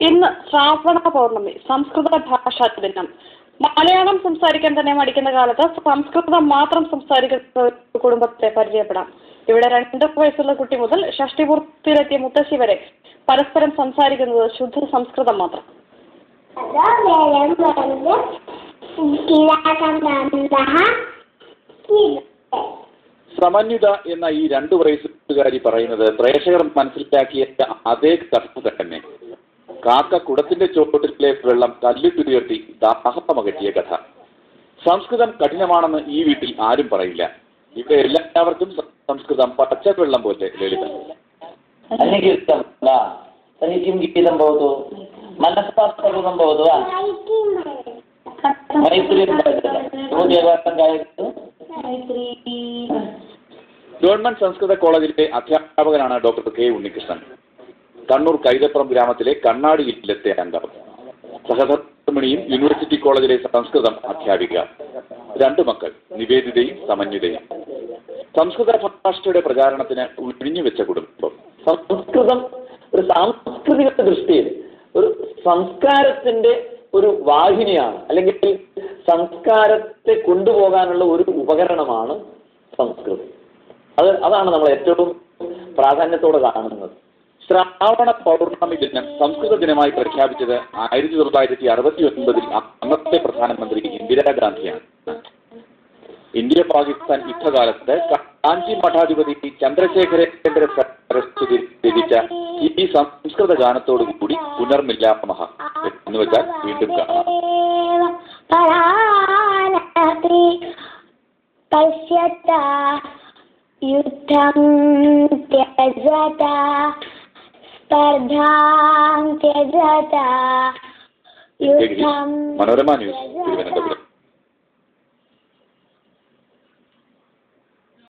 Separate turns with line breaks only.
ഇന്ന് ശ്രാവണ പൗർണമി, സംസ്കൃത ഭാഷാ ദിനം. മലയാളം സംസാരിക്കാൻ തന്നെ മടിക്കുന്ന കാലത്ത് സംസ്കൃതം മാത്രം സംസാരിക്കുന്ന ഒരു കുടുംബത്തെ പരിചയപ്പെടാം. ഇവിടെ 2 വയസ്സുള്ള കുട്ടി മുതൽ ഷഷ്ടിപൂർത്തിയിലെത്തിയ മുത്തശ്ശി വരെ പരസ്പരം സംസാരിക്കുന്നത് ശുദ്ധ സംസ്കൃതം മാത്രം.
സമന്വിത എന്ന ഈ 2 വയസ്സുകാരി പറയുന്നത് പ്രേക്ഷകർ മനസ്സിലാക്കിയ അതേ കഥ തന്നെ. കാക്ക കുടത്തിന്റെ ചോട്ടിലെ വെള്ളം കല്ലിട്ടുയർത്തി ദാഹമകറ്റിയ കഥ. സംസ്കൃതം കഠിനമാണെന്ന് ഈ വീട്ടിൽ ആരും പറയില്ല. ഇവിടെ എല്ലാവർക്കും സംസ്കൃതം പച്ചവെള്ളം പോലെ ലളിതം. ഗവൺമെന്റ് സംസ്കൃത കോളേജിലെ അധ്യാപകനാണ് ഡോക്ടർ കെ ഉണ്ണികൃഷ്ണൻ. കണ്ണൂർ കൈതപ്പുറം ഗ്രാമത്തിലെ കണ്ണാടിയിലെത്തെ അംഗം. സഹധർമ്മിണിയും യൂണിവേഴ്സിറ്റി കോളേജിലെ സംസ്കൃതം അധ്യാപിക. 2 മക്കൾ, നിവേദിതയും സമന്വിതയും. സംസ്കൃത ഭാഷയുടെ പ്രചാരണത്തിന് ഒഴിഞ്ഞുവെച്ച കുടുംബം.
സംസ്കൃതം ഒരു സാംസ്കൃതിക ദൃഷ്ടിയിൽ ഒരു സംസ്കാരത്തിന്റെ ഒരു വാഹിനിയാണ്, അല്ലെങ്കിൽ സംസ്കാരത്തെ കൊണ്ടുപോകാനുള്ള ഒരു ഉപകരണമാണ് സംസ്കൃതം. അതാണ് നമ്മൾ ഏറ്റവും പ്രാധാന്യത്തോടെ കാണുന്നത്. ശ്രാവണ പൗർണമി ദിനം സംസ്കൃത ദിനമായി പ്രഖ്യാപിച്ചത് 1969 അന്നത്തെ പ്രധാനമന്ത്രി ഇന്ദിരാഗാന്ധിയാണ്. ഇന്ത്യ പാകിസ്ഥാൻ യുദ്ധകാലത്ത് കാഞ്ചി മഠാധിപതി ചന്ദ്രശേഖരേന്ദ്ര സരസ്വതി രചിച്ച ഈ സംസ്കൃത ഗാനത്തോടുകൂടി പുനർമില്ലാമഹ എന്ന് വെച്ചാൽ വീണ്ടും കാണാം.
യുദ്ധം ത്യജത സ്പർധാം ത്യജത യുദ്ധം
മനോരമ ന്യൂസ് തിരുവനന്തപുരം.